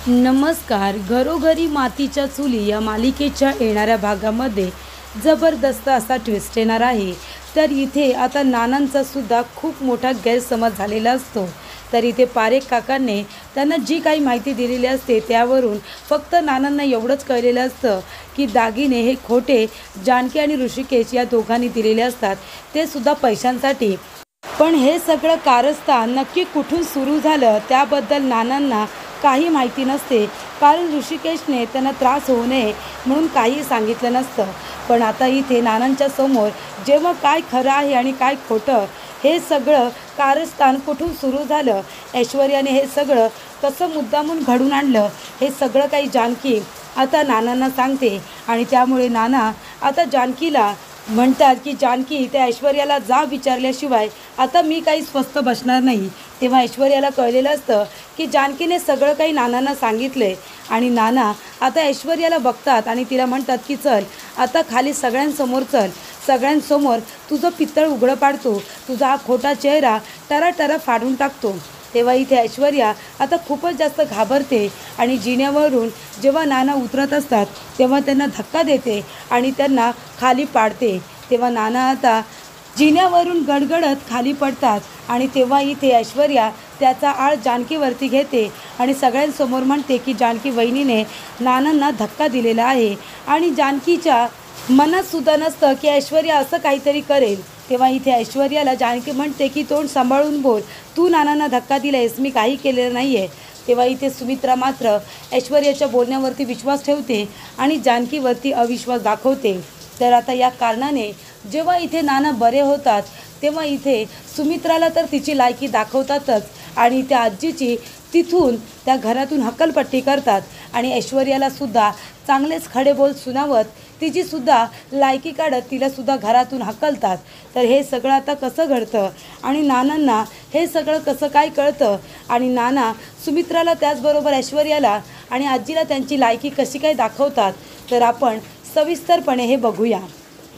नमस्कार. घरोघरी मातीच्या चुली या मालिकेच्या येणाऱ्या भागामध्ये जबरदस्त असा ट्विस्ट येणार आहे. तर इथे आता नानांचा सुद्धा खूप मोठा गैरसमज झालेला असतो. तर इथे पारेख काकांनी त्यांना जी काही माहिती दिलेली असते त्यावरून फक्त नानांना एवढंच कळलेलं असतं की दागिने हे खोटे जानकी आणि ऋषिकेश या दोघांनी दिलेले असतात, ते सुद्धा पैशांसाठी. पण हे सगळं कारस्थान नक्की कुठून सुरू झालं त्याबद्दल नानांना काही माहिती नसते, कारण ऋषिकेशने त्यांना त्रास होऊ नये म्हणून काही सांगितलं नसतं. पण आता इथे नानांच्या समोर जेव्हा काय खरं आहे आणि काय खोटं हे सगळं कारस्थान कुठून सुरू झालं, ऐश्वर्याने हे सगळं कसं मुद्दामून घडून आणलं, हे सगळं काही जानकी आता नानांना सांगते. आणि त्यामुळे नाना आता जानकीला म्हणतात की जानकी, त्या ऐश्वर्याला जा विचारल्याशिवाय आता मी काही स्वस्थ बसणार नाही. तेव्हा ऐश्वर्याला कळलेलं असतं की जानकीने सगळं काही नानांना सांगितले. आणि नाना आता ऐश्वर्याला बघतात आणि तिला म्हणतात की चल आता खाली सगळ्यांसमोर चल, सगळ्यांसमोर तुझं पित्तळ उघडं पाडतो, तुझा हा खोटा चेहरा टराटरा फाडून टाकतो. तेव्हा इथे ऐश्वर्या आता खूपच जास्त घाबरते आणि जिन्यावरून जेव्हा नाना उतरत असतात तेव्हा त्यांना धक्का देते आणि त्यांना खाली पाडते. तेव्हा नाना आता जिन्यावरून गडगडत खाली पडतात आणि तेव्हा इथे ऐश्वर्या त्याचा आळ जानकीवरती घेते आणि सगळ्यांसमोर म्हणते की जानकी वहिनीने नानांना धक्का दिलेला आहे. आणि जानकीच्या मनात सुद्धा नसतं की ऐश्वर्या असं काहीतरी करेल. तेव्हा इथे ऐश्वर्याला जानकी म्हणते की तोंड सांभाळून बोल, तू नानांना धक्का दिलायस, मी काही केलेलं नाही आहे. तेव्हा इथे सुमित्रा मात्र ऐश्वर्याच्या बोलण्यावरती विश्वास ठेवते आणि जानकीवरती अविश्वास दाखवते. तर आता या कारणाने जेव्हा इथे नाना बरे होतात तेव्हा इथे सुमित्राला तर तिची लायकी दाखवतातच आणि त्या आजीची तिथून त्या घरातून हक्कलपट्टी करतात आणि ऐश्वर्याला सुद्धा चांगलेच खडे बोल सुनावत तिची सुद्धा लायकी काढत तिला सुद्धा घरातून हकलतात. तर हे सगळं आता कसं घडतं आणि नानांना हे सगळं कसं काय कळतं आणि नाना सुमित्राला त्याचबरोबर ऐश्वर्याला आणि आजीला त्यांची लायकी कशी काय दाखवतात, तर आपण सविस्तरपणे हे बघूया.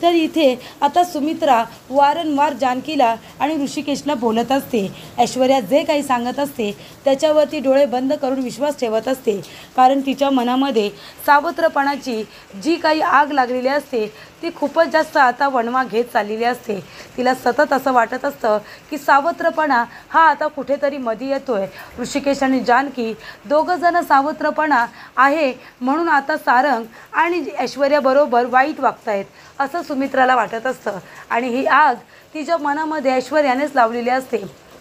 तर इथे आता सुमित्रा वारंवार जानकीला आणि ऋषिकेशला बोलत असते. ऐश्वर्या जे काही सांगत असते त्याच्यावरती डोळे बंद करून विश्वास ठेवत असते, कारण तिच्या मनामध्ये सावत्रपणाची जी काही आग लागलेली असते ती खूपच जास्त आता वणवा घेत चाललेली असते. तिला सतत असं वाटत असतं की सावत्रपणा हा आता कुठेतरी मध्ये येतोय. ऋषिकेश आणि जानकी दोघंजणं सावत्रपणा आहे म्हणून आता सारंग आणि ऐश्वर्याबरोबर वाईट वागतायत असं सुमित्राला वाटत असतं आणि ही आग तिच्या मनामध्ये ऐश्वर्यानेच लावलेली असते.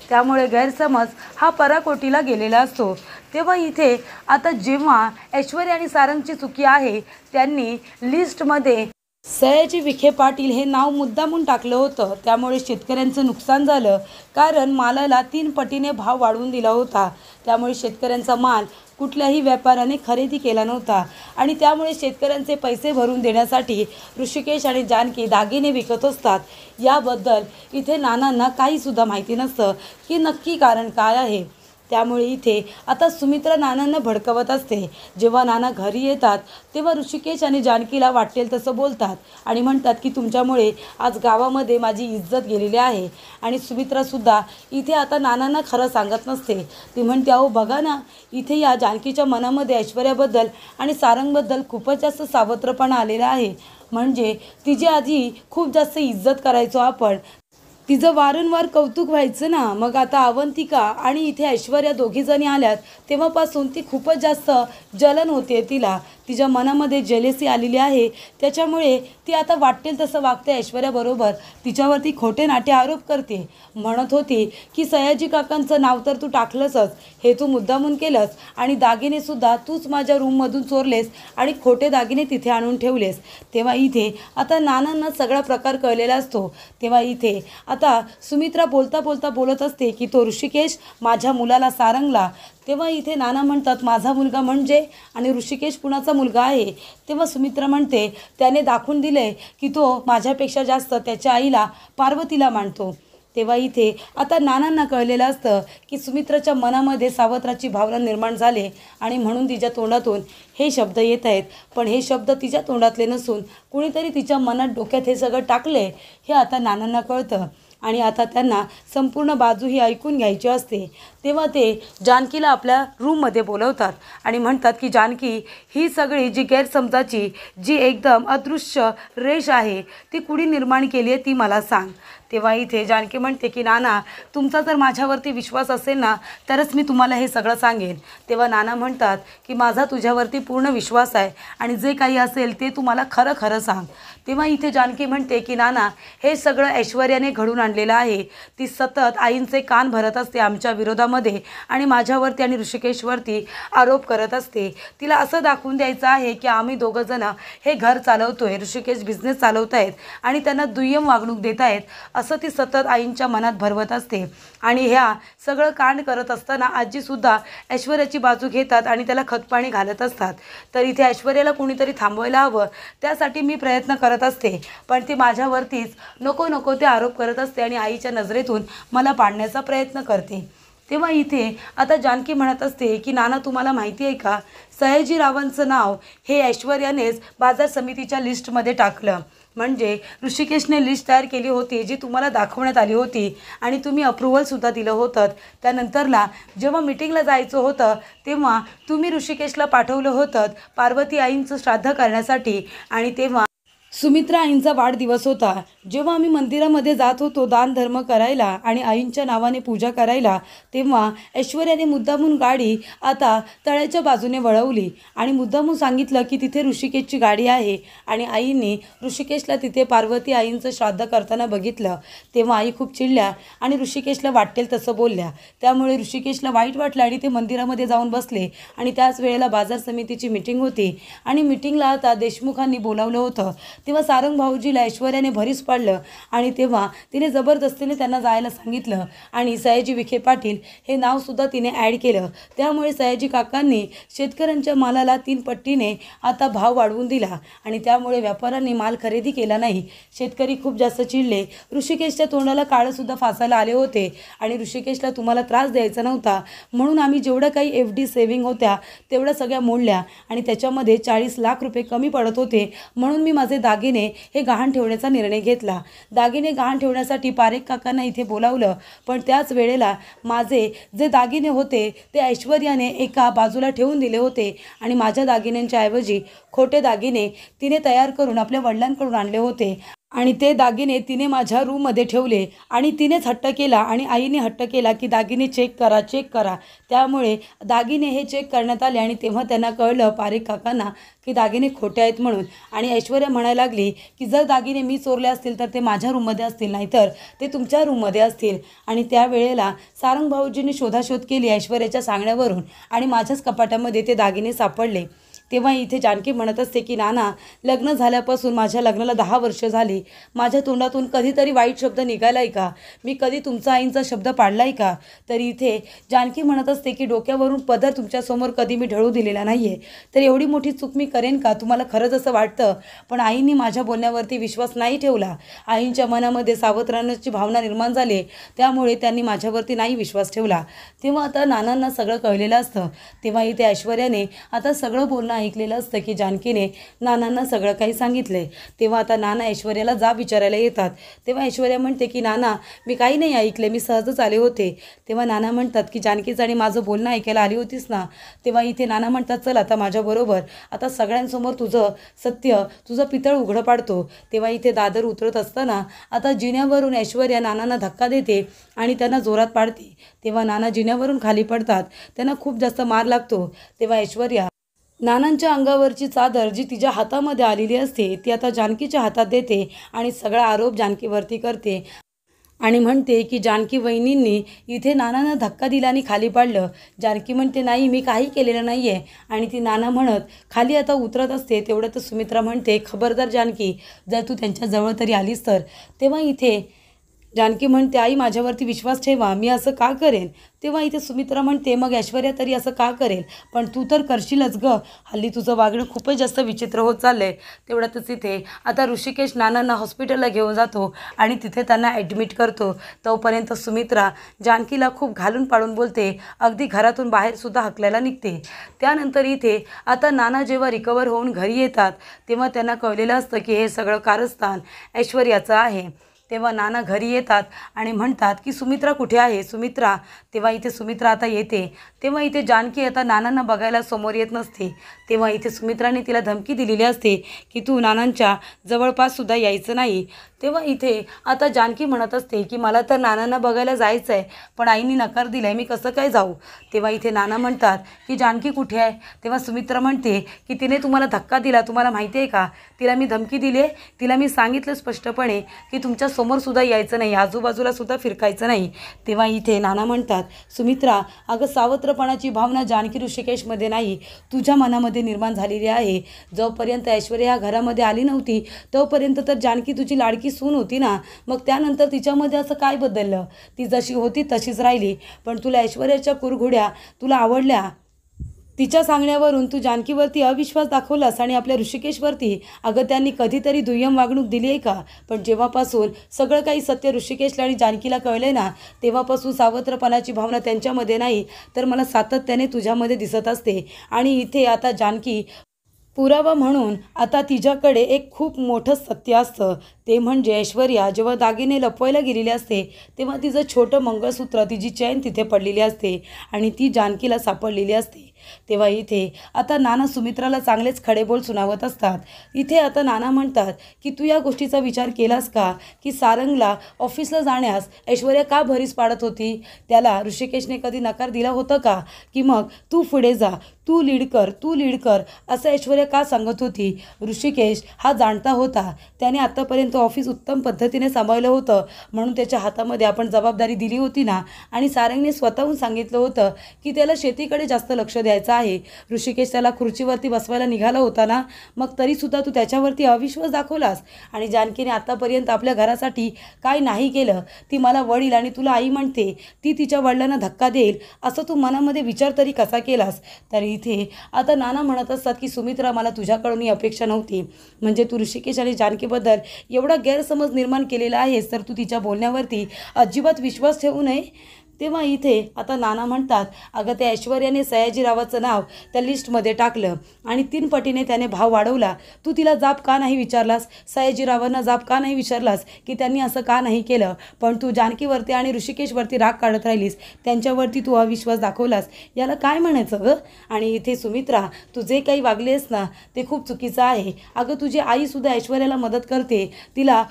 त्यामुळे गैरसमज हा पराकोटीला गेलेला असतो. तेव्हा इथे आता जेव्हा ऐश्वर्या आणि सारंगची चुकी आहे, त्यांनी लिस्टमध्ये सयाजी विखे पाटील हे नाव मुद्दामून टाकलं होतं, त्यामुळे शेतकऱ्यांचं नुकसान झालं, कारण मालाला 3 पटीने भाव वाढवून दिला होता. त्यामुळे शेतकऱ्यांचा माल कुठल्याही व्यापाऱ्याने खरेदी केला नव्हता आणि त्यामुळे शेतकऱ्यांचे पैसे भरून देण्यासाठी ऋषिकेश आणि जानकी दागिने विकत असतात. याबद्दल इथे नानांना काहीसुद्धा माहिती नसतं की नक्की कारण काय आहे. त्यामुळे इथे आता सुमित्रा नानांना भडकवत असते. जेव्हा नाना घरी येतात तेव्हा ऋषिकेश आणि जानकीला वाटेल तसं बोलतात आणि म्हणतात की तुमच्यामुळे आज गावामध्ये माझी इज्जत गेलेली आहे. आणि सुमित्रासुद्धा इथे आता नानांना खरं सांगत नसते. ती म्हणते, अहो बघा ना, इथे या जानकीच्या मनामध्ये ऐश्वर्याबद्दल आणि सारंगबद्दल खूपच जास्त सावत्रपणा आलेला आहे. म्हणजे तिची आधी खूप जास्त इज्जत करायचो आपण, तिचं वारंवार कौतुक व्हायचं ना. मग आता अवंतिका आणि इथे ऐश्वर्या दोघीजणी आल्यात तेव्हापासून ती खूपच जास्त जलन होते. तिच्या मनामध्ये जेलेसी आलेली आहे. त्याच्यामुळे ती आता वाटेल तसं वागते ऐश्वर्याबरोबर. तिच्यावरती खोटे नाटे आरोप करते. म्हणत होती की सयाजी काकांचं नाव तर तू टाकलंसच, हे तू मुद्दामून केलंस आणि दागिनेसुद्धा तूच माझ्या रूममधून चोरलेस आणि खोटे दागिने तिथे आणून ठेवलेस. तेव्हा इथे आता नानांना सगळा प्रकार कळलेला असतो. तेव्हा इथे आता सुमित्रा बोलता बोलता बोलत असते की तो ऋषिकेश माझ्या मुलाला सारंगला. तेव्हा इथे नाना म्हणतात, माझा मुलगा म्हणजे आणि ऋषिकेश कुणाचा मुलगा आहे. तेव्हा सुमित्रा म्हणते, त्याने दाखवून दिले की तो माझ्यापेक्षा जास्त त्याच्या आईला पार्वतीला मानतो. तेव्हा इथे आता नानांना कळलेलं असतं की सुमित्राच्या मनामध्ये सावत्राची भावना निर्माण झाली आणि म्हणून तिच्या तोंडातून हे शब्द येत आहेत. पण हे शब्द तिच्या तोंडातले नसून कुणीतरी तिच्या मनात डोक्यात हे सगळं टाकले हे आता नानांना कळतं. आणि आता त्यांना संपूर्ण बाजू ही ऐकून घ्यायची असते। तेव्हा ते जानकीला आपल्या रूममध्ये बोलवतात आणि म्हणतात की जानकी, ही सगळी जी गैरसमजाची जी एकदम अदृश्य रेष आहे ती कुणी निर्माण केली आहे ती मला सांग। तेव्हा इथे जानकी म्हणते की नाना, तुमचा जर माझ्यावरती विश्वास असेल ना तरच मी तुम्हाला हे सगळं सांगेन। तेव्हा नाना म्हणतात की माझा तुझ्यावरती पूर्ण विश्वास आहे आणि जे काही असेल ते तुम्हाला खरं खरं सांग। तेव्हा इथे जानकी म्हणते की नाना, हे सगळं ऐश्वर्याने घडून आणलेलं आहे। ती सतत आईंचे कान भरत असते आमच्या विरोधामध्ये आणि माझ्यावरती आणि ऋषिकेशवरती आरोप करत असते। तिला असं दाखवून द्यायचं आहे की आम्ही दोघंजण हे घर चालवतोय, ऋषिकेश बिझनेस चालवत आहेत आणि त्यांना दुय्यम वागणूक देत आहेत, असं ती सतत आईंच्या मनात भरवत असते। आणि ह्या सगळं कांड करत असताना आजीसुद्धा ऐश्वर्याची बाजू घेतात आणि त्याला खतपाणी घालत असतात। तर इथे ऐश्वर्याला कोणीतरी थांबवायला हवं, त्यासाठी मी प्रयत्न करत असते, पण ती माझ्यावरतीच नको नको ते आरोप करत असते आणि आईच्या नजरेतून मला पाडण्याचा प्रयत्न करते। तेव्हा इथे आता जानकी म्हणत असते की नाना, तुम्हाला माहिती आहे का, सयाजीरावांचं नाव हे ऐश्वर्यानेच बाजार समितीच्या लिस्टमध्ये टाकलं। म्हणजे ऋषिकेशने लिस्ट तयार केली होती जी तुम्हाला दाखवण्यात आली होती आणि तुम्ही अप्रूव्हलसुद्धा दिलं होतं। त्यानंतरला जेव्हा मीटिंगला जायचं होतं तेव्हा तुम्ही ऋषिकेशला पाठवलं होतं पार्वती आईंचं श्राद्ध करण्यासाठी आणि तेव्हा सुमित्रा आईंचा वाढदिवस होता। जेव्हा आम्ही मंदिरामध्ये जात होतो दान धर्म करायला आणि आईंच्या नावाने पूजा करायला, तेव्हा ऐश्वर्याने मुद्दामून गाडी आता तळ्याच्या बाजूने वळवली आणि मुद्दामून सांगितलं की तिथे ऋषिकेशची गाडी आहे आणि आईंनी ऋषिकेशला तिथे पार्वती आईंचं श्राद्ध करताना बघितलं। तेव्हा आई खूप चिडल्या आणि ऋषिकेशला वाटेल तसं बोलल्या। त्यामुळे ऋषिकेशला वाईट वाटलं आणि ते मंदिरामध्ये जाऊन बसले आणि त्याच वेळेला बाजार समितीची मीटिंग होती आणि मीटिंगला आता देशमुखांनी बोलावलं होतं। तेव्हा सारंग भाऊजीला ऐश्वर्याने भरीस पाडलं आणि तेव्हा तिने जबरदस्तीने त्यांना जायला सांगितलं आणि सयाजी विखे पाटील हे नावसुद्धा तिने ॲड केलं। त्यामुळे सयाजी काकांनी शेतकऱ्यांच्या मालाला 3 पटीने आता भाव वाढवून दिला आणि त्यामुळे व्यापाऱ्यांनी माल खरेदी केला नाही। शेतकरी खूप जास्त चिडले। ऋषिकेशच्या तोंडाला काळंसुद्धा फासायला आले होते आणि ऋषिकेशला तुम्हाला त्रास द्यायचा नव्हता म्हणून आम्ही जेवढं काही FD सेव्हिंग होत्या तेवढ्या सगळ्या मोडल्या आणि त्याच्यामध्ये 40 लाख रुपये कमी पडत होते, म्हणून मी माझे दागिने हे गहाण ठेवण्याचा निर्णय घेतला। दागिने गहाण ठेवण्यासाठी पारेख काकांना इथे बोलावलं, पण त्याच वेळेला माझे जे दागिने होते ते ऐश्वर्याने एका बाजूला ठेवून दिले होते आणि माझ्या दागिन्यांच्या ऐवजी खोटे दागिने तिने तयार करून आपल्या वडिलांकडून आणले होते आणि ते दागिने तिने माझ्या रूममध्ये ठेवले आणि तिनेच हट्ट केला आणि आईने हट्ट केला की दागिने चेक करा चेक करा। त्यामुळे दागिने हे चेक करण्यात आले आणि तेव्हा त्यांना कळलं पारेख काकांना की दागिने खोटे आहेत म्हणून आणि ऐश्वर्या म्हणायला लागली की जर दागिने मी चोरले असतील तर ते माझ्या रूममध्ये असतील, नाहीतर ते तुमच्या रूममध्ये असतील। आणि त्यावेळेला सारंग भाऊजींनी शोधाशोध केली ऐश्वर्याच्या सांगण्यावरून आणि माझ्याच कपाटामध्ये ते दागिने सापडले। तेव्हा इथे जानकी म्हणत असते की नाना, लग्न झाल्यापासून माझ्या लग्नाला 10 वर्ष झाली, माझ्या तोंडातून कधीतरी वाईट शब्द निघाला आहे का? मी कधी तुमचा आईंचा शब्द पाडला आहे का? तर इथे जानकी म्हणत असते की डोक्यावरून पदर तुमच्यासमोर कधी मी ढळू दिलेला नाही आहे, तर एवढी मोठी चूक मी करेन का? तुम्हाला खरंच असं वाटतं? पण आईंनी माझ्या बोलण्यावरती विश्वास नाही ठेवला। आईंच्या मनामध्ये सावध राहण्याची भावना निर्माण झाली, त्यामुळे त्यांनी माझ्यावरती नाही विश्वास ठेवला। तेव्हा आता नानांना सगळं कळलेलं असतं। तेव्हा इथे ऐश्वर्याने आता सगळं बोलणं ऐकलेलं असतं की जानकीने नानांना सगळं काही सांगितले। तेव्हा आता नाना ऐश्वर्याला जाब विचारायला येतात। तेव्हा ऐश्वर्या म्हणते की नाना, मी काही नाही ऐकले, मी सहजच आले होते। तेव्हा नाना म्हणतात की जानकीचं आणि माझं बोलणं ऐकायला आली होतीस ना? तेव्हा इथे नाना म्हणतात चल आता माझ्याबरोबर, आता सगळ्यांसमोर तुझं सत्य, तुझं पितळ उघडं पाडतो। तेव्हा इथे दादर उतरत असताना आता जिन्यावरून ऐश्वर्या नानांना धक्का देते आणि त्यांना जोरात पाडते। तेव्हा नाना जिन्यावरून खाली पडतात, त्यांना खूप जास्त मार लागतो। तेव्हा ऐश्वर्या नानांच्या अंगावरची चादर जी तिच्या हातामध्ये आलेली असते ती आता जानकीच्या हातात देते आणि सगळा आरोप जानकीवरती करते आणि म्हणते की जानकी वहिनींनी इथे नानांना धक्का दिला आणि खाली पाडलं। जानकी म्हणते नाही, मी काही केलेलं नाही आहे आणि ती नाना म्हणत खाली आता उतरत असते। तेवढं तर सुमित्रा म्हणते खबरदार जानकी, जर तू त्यांच्या जवळ तरी आलीस तर। तेव्हा इथे जानकी म्हणते आई माझ्यावरती विश्वास ठेवा, मी असं का करेन? तेव्हा इथे सुमित्रा म्हणते मग ऐश्वर्या तरी असं का करेल? पण तू तर करशीलच गं, हल्ली तुझं वागणं खूपच जास्त विचित्र होत चाललंय। तेवढ्यातच इथे आता ऋषिकेश नानांना हॉस्पिटलला घेऊन जातो आणि तिथे त्यांना ॲडमिट करतो। तोपर्यंत सुमित्रा जानकीला खूप घालून पाडून बोलते, अगदी घरातून बाहेरसुद्धा हकलायला निघते। त्यानंतर इथे आता नाना जेव्हा रिकवर होऊन घरी येतात तेव्हा त्यांना कळलेलं असतं की हे सगळं कारस्थान ऐश्वर्याचं आहे। तेव्हा नाना घरी येतात आणि म्हणतात की सुमित्रा कुठे आहे सुमित्रा. तेव्हा इथे सुमित्रा आता येते. तेव्हा इथे जानकी आता नानांना बघायला समोर येत नसते. तेव्हा इथे सुमित्राने तिला धमकी दिलेली असते की तू नानांच्या जवळपाससुद्धा यायचं नाही. तेव्हा इथे आता जानकी म्हणत असते की मला तर नानांना बघायला जायचं आहे, पण आईने नकार दिला आहे, मी कसं काय जाऊ. तेव्हा इथे नाना म्हणतात की जानकी कुठे आहे. तेव्हा सुमित्रा म्हणते की तिने तुम्हाला धक्का दिला, तुम्हाला माहिती आहे का, तिला मी धमकी दिली आहे, तिला मी सांगितलं स्पष्टपणे की तुमच्या समोरसुद्धा यायचं नाही, आजूबाजूलासुद्धा फिरकायचं नाही. तेव्हा इथे नाना म्हणतात सुमित्रा, अगं सावत्रपणाची भावना जानकी ऋषिकेशमध्ये नाही, तुझ्या मनामध्ये निर्माण झालेली आहे. जोपर्यंत ऐश्वर्या ह्या घरामध्ये आली नव्हती तोपर्यंत तर जानकी तुझी लाडकी सून होती ना, मग त्यानंतर तिच्यामध्ये असं काय बदललं. ती जशी होती तशीच राहिली, पण तुला ऐश्वर्याच्या कुरघुड्या तुला आवडल्या. तिच्या सांगण्यावरून तू जानकीवरती अविश्वास दाखवलास आणि आपल्या ऋषिकेशवरती. अगं त्यांनी कधीतरी दुय्यम वागणूक दिली आहे का. पण जेव्हापासून सगळं काही सत्य ऋषिकेशला आणि जानकीला कळले ना, तेव्हापासून सावत्रपणाची भावना त्यांच्यामध्ये नाही तर मला सातत्याने तुझ्यामध्ये दिसत असते. आणि इथे आता जानकी पुरावा म्हणून आता तिच्याकडे एक खूप मोठं सत्य असतं. ते म्हणजे ऐश्वर्या जेव्हा दागिने लपवायला गेलेली असते तेव्हा तिचं छोटं मंगळसूत्र, तिची चैन तिथे पडलेली असते आणि ती जानकीला सापडलेली असते. तेव्हा इथे आता नाना सुमित्राला चांगलेच खडेबोल सुनावत असतात. इथे आता नाना म्हणतात की तू या गोष्टीचा विचार केलास का की सारंगला ऑफिसला जाण्यास ऐश्वर्या का भरीस पाडत होती. त्याला ऋषिकेशने कधी नकार दिला होता का, की मग तू पुढे जा, तू लीड कर असं ऐश्वर्या का सांगत होती. ऋषिकेश हा जाणता होता, त्याने आत्तापर्यंत ऑफिस उत्तम पद्धतीने सांभाळलं होतं म्हणून त्याच्या हातामध्ये आपण जबाबदारी दिली होती ना. आणि सारंगने स्वतःहून सांगितलं होतं की त्याला शेतीकडे जास्त लक्ष द्यायचं आहे. ऋषिकेश त्याला खुर्चीवरती बसवायला निघाला होता ना, मग तरीसुद्धा तू त्याच्यावरती अविश्वास दाखवलास. आणि जानकीने आत्तापर्यंत आपल्या घरासाठी काय नाही केलं. ती मला वडील आणि तुला आई म्हणते, ती तिच्या वडिलांना धक्का देईल असं तू मनामध्ये विचार तरी कसा केलास. तर इथे आता नाना म्हणत असतात की सुमित्रा, मला तुझ्याकडून ही अपेक्षा नव्हती. म्हणजे तू ऋषिकेश आणि जानकीबद्दल एवढा गैरसमज निर्माण केलेला आहेस तर तू तिच्या बोलण्यावरती अजिबात विश्वास ठेवू नये. तेव्हा इथे आता नाना म्हणतात अगं त्या ऐश्वर्याने सयाजीरावाचं नाव त्या लिस्टमध्ये टाकलं आणि 3 पटीने त्याने भाव वाढवला. तू तिला जाब का नाही विचारलास, सयाजीरावांना जाब का नाही विचारलास की त्यांनी असं का नाही केलं. पण तू जानकीवरती आणि ऋषिकेशवरती राग काढत राहिलीस, त्यांच्यावरती तू अविश्वास दाखवलास. याला काय म्हणायचं गं. आणि इथे सुमित्रा, तू जे काही वागलेस ना ते खूप चुकीचं आहे. अगं तुझी आईसुद्धा ऐश्वर्याला मदत करते, तिला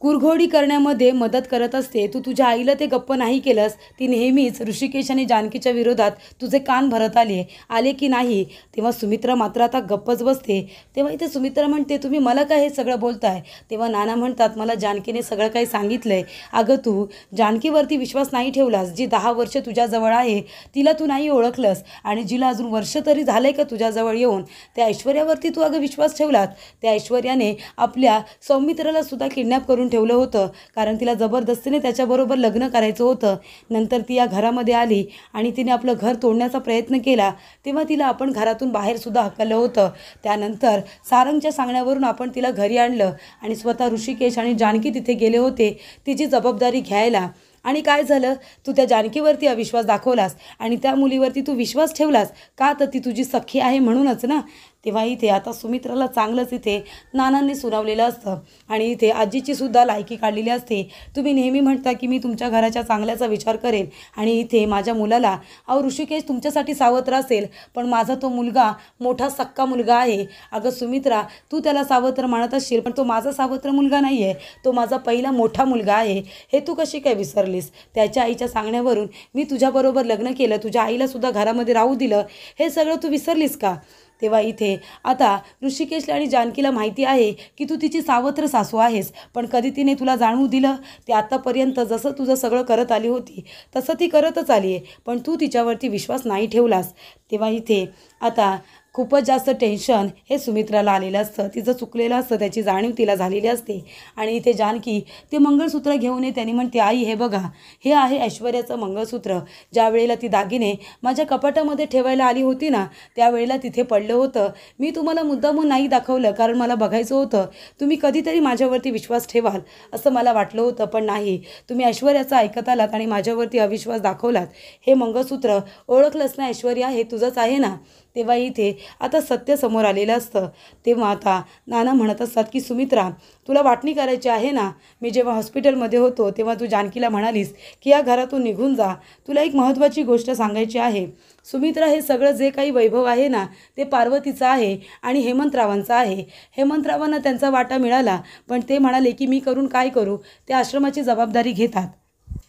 कुरघोडी करण्यामध्ये मदत करत असते. तू तुझ्या आईला ते गप्प नाही केलंस. ती नेहमीच ऋषिकेश आणि जानकीच्या विरोधात तुझे कान भरत आले की नाही. तेव्हा सुमित्रा मात्र आता गप्पच बसते. तेव्हा इथे सुमित्रा म्हणते तुम्ही मला काय हे सगळं बोलताय. तेव्हा नाना म्हणतात मला जानकीने सगळं काही सांगितलं आहे. अगं तू जानकीवरती विश्वास नाही ठेवलास, जी 10 वर्ष तुझ्याजवळ आहे तिला तू नाही ओळखलंस आणि जिला अजून वर्ष तरी झालं आहे का तुझ्याजवळ येऊन, त्या ऐश्वर्यावरती तू अगं विश्वास ठेवलास. त्या ऐश्वर्याने आपल्या सौमित्राला सुद्धा किडनॅप करून ठेवलं होतं कारण तिला जबरदस्तीने त्याच्याबरोबर लग्न करायचं होतं. नंतर ती या घरामध्ये आली आणि तिने आपलं घर तोडण्याचा प्रयत्न केला. तेव्हा तिला आपण घरातून बाहेरसुद्धा हकललं होतं. त्यानंतर सारंगच्या सांगण्यावरून आपण तिला घरी आणलं आणि स्वतः ऋषिकेश आणि जानकी तिथे गेले होते तिची जबाबदारी घ्यायला. आणि काय झालं, तू त्या जानकीवरती अविश्वास दाखवलास आणि त्या मुलीवरती तू विश्वास ठेवलास का, तर ती तुझी सखी आहे म्हणूनच ना. तेव्हा इथे आता सुमित्राला चांगलंच इथे नानांनी सुनावलेलं असतं आणि इथे आजीची सुद्धा लायकी काढलेली असते. तुम्ही नेहमी म्हणता की मी तुमच्या घराच्या चांगल्याचा विचार करेन आणि इथे माझ्या मुलाला, अहो ऋषिकेश तुमच्यासाठी सावत्र असेल पण माझा तो मुलगा मोठा सक्का मुलगा आहे. अगं सुमित्रा, तू त्याला सावत्र मानत असशील पण तो माझा सावत्र मुलगा नाही आहे, तो माझा पहिला मोठा मुलगा आहे. हे तू कशी काय विसरलीस. त्याच्या आईच्या सांगण्यावरून मी तुझ्याबरोबर लग्न केलं, तुझ्या आईला सुद्धा घरामध्ये राहू दिलं, हे सगळं तू विसरलीस का. तेव्हा इथे आता ऋषिकेशला आणि जानकीला माहिती आहे की तू तिची सावत्र सासू आहेस, पण कधी तिने तुला जाणवू दिलं. ते आत्तापर्यंत जसं तुझं सगळं करत आली होती तसं ती करतच आली आहे, पण तू तिच्यावरती विश्वास नाही ठेवलास. तेव्हा इथे आता खूपच जास्त टेन्शन हे सुमित्राला आलेलं असतं. तिचं चुकलेलं असतं, त्याची जाणीव तिला झालेली असते. आणि इथे जानकी ते मंगळसूत्र घेऊन येते आणि म्हणते आई हे बघा, हे आहे ऐश्वर्याचं मंगळसूत्र. ज्या वेळेला ती दागिने माझ्या कपाटामध्ये ठेवायला आली होती ना त्यावेळेला तिथे पडलं होतं. मी तुम्हाला मुद्दामून नाही दाखवलं कारण मला बघायचं होतं तुम्ही कधीतरी माझ्यावरती विश्वास ठेवाल असं मला वाटलं होतं, पण नाही, तुम्ही ऐश्वर्याचं ऐकत आलात आणि माझ्यावरती अविश्वास दाखवलात. हे मंगळसूत्र ओळखलंच ना ऐश्वर्या, हे तुझंच आहे ना. तेव्हा इथे आता सत्य समोर आलेलं असतं. तेव्हा आता नाना म्हणत असतात की सुमित्रा, तुला वाटणी करायची आहे ना. मी जेव्हा हॉस्पिटलमध्ये होतो तेव्हा तू जानकीला म्हणालीस की या घरातून निघून जा. तुला एक महत्त्वाची गोष्ट सांगायची आहे सुमित्रा, हे सगळं जे काही वैभव आहे ना ते पार्वतीचं आहे आणि हेमंतरावांचं आहे. हेमंतरावांना त्यांचा वाटा मिळाला, पण ते म्हणाले की मी करून काय करू, ते आश्रमाची जबाबदारी घेतात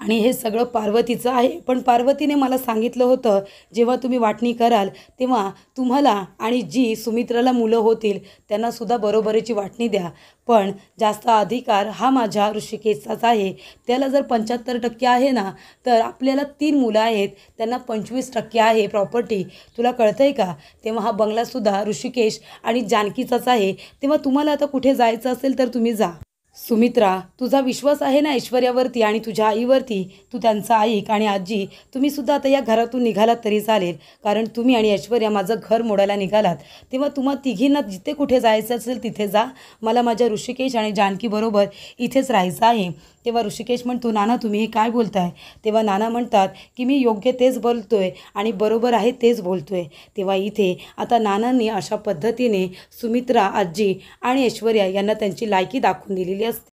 आणि हे सगळं पार्वतीचं आहे. पण पार्वतीने मला सांगितलं होतं जेव्हा तुम्ही वाटणी कराल तेव्हा तुम्हाला आणि जी सुमित्राला मुलं होतील त्यांनासुद्धा बरोबरीची वाटणी द्या. पण जास्त अधिकार हा माझ्या ऋषिकेशचाच आहे. त्याला जर 75% आहे ना, तर आपल्याला 3 मुलं आहेत, त्यांना 25% आहे प्रॉपर्टी. तुला कळतं आहे का? तेव्हा हा बंगलासुद्धा ऋषिकेश आणि जानकीचाच आहे. तेव्हा तुम्हाला आता कुठे जायचं असेल तर तुम्ही जा. सुमित्रा, तुझा विश्वास आहे ना ऐश्वर्यावरती आणि तुझ्या आईवरती, तू त्यांचं ऐक. आणि आजी, तुम्हीसुद्धा आता या घरातून निघालात तरी चालेल, कारण तुम्ही आणि ऐश्वर्या माझं घर मोडायला निघालात. तेव्हा तुम्हा तिघींना जिथे कुठे जायचं असेल तिथे जा. मला माझ्या ऋषिकेश आणि जानकीबरोबर इथेच राहायचं आहे. तेव्हा ऋषिकेश म्हणतो, नाना तुम्ही हे काय बोलताय? तेव्हा नाना म्हणतात की मी योग्य तेच बोलतोय आणि बरोबर आहे तेच बोलतोय. तेव्हा इथे आता नानांनी अशा पद्धतीने सुमित्रा, आजी आणि ऐश्वर्या यांना त्यांची लायकी दाखवून दिलेली असते.